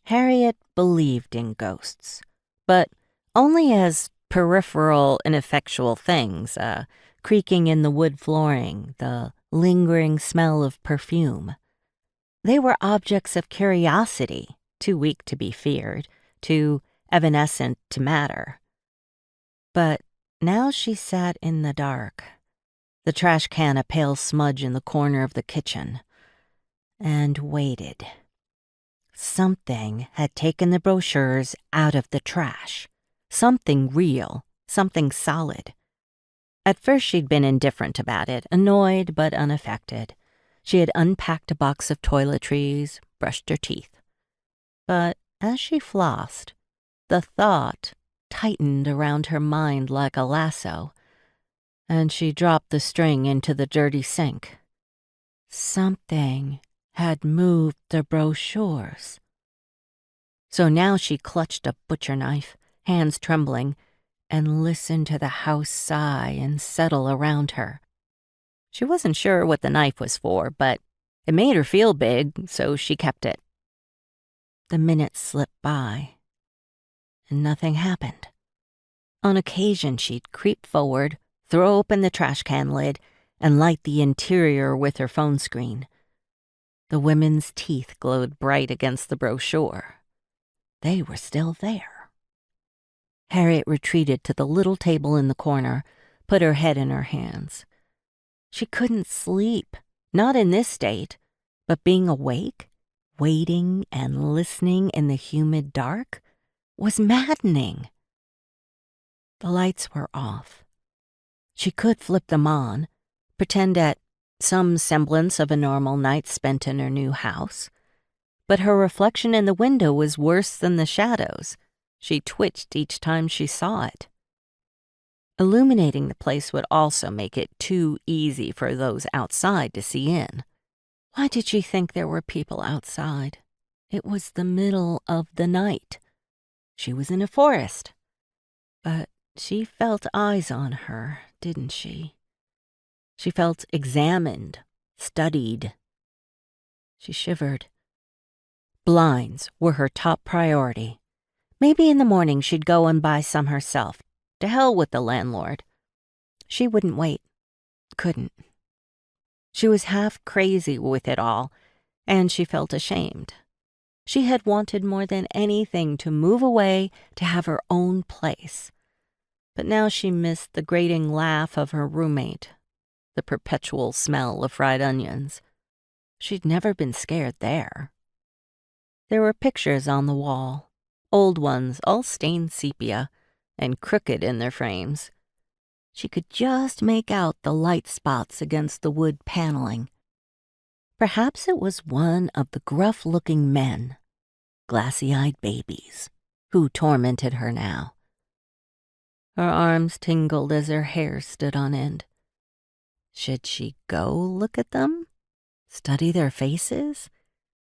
Harriet believed in ghosts, but only as peripheral, ineffectual things, creaking in the wood flooring, the lingering smell of perfume. They were objects of curiosity, too weak to be feared, too evanescent to matter. But now she sat in the dark, the trash can a pale smudge in the corner of the kitchen, and waited. Something had taken the brochures out of the trash. Something real, something solid. At first she'd been indifferent about it, annoyed but unaffected. She had unpacked a box of toiletries, brushed her teeth. But as she flossed, the thought tightened around her mind like a lasso, and she dropped the string into the dirty sink. Something had moved the brochures. So now she clutched a butcher knife, hands trembling, and listened to the house sigh and settle around her. She wasn't sure what the knife was for, but it made her feel big, so she kept it. The minutes slipped by, and nothing happened. On occasion, she'd creep forward, throw open the trash can lid, and light the interior with her phone screen. The women's teeth glowed bright against the brochure. They were still there. Harriet retreated to the little table in the corner, put her head in her hands. She couldn't sleep, not in this state, but being awake, waiting and listening in the humid dark, was maddening. The lights were off. She could flip them on, pretend at some semblance of a normal night spent in her new house. But her reflection in the window was worse than the shadows. She twitched each time she saw it. Illuminating the place would also make it too easy for those outside to see in. Why did she think there were people outside? It was the middle of the night. She was in a forest. But she felt eyes on her, didn't she? She felt examined, studied. She shivered. Blinds were her top priority. Maybe in the morning she'd go and buy some herself. To hell with the landlord. She wouldn't wait. Couldn't. She was half crazy with it all, and she felt ashamed. She had wanted more than anything to move away, to have her own place. But now she missed the grating laugh of her roommate, the perpetual smell of fried onions. She'd never been scared there. There were pictures on the wall, old ones, all stained sepia, and crooked in their frames. She could just make out the light spots against the wood paneling. Perhaps it was one of the gruff-looking men, glassy-eyed babies, who tormented her now. Her arms tingled as her hair stood on end. Should she go look at them? Study their faces?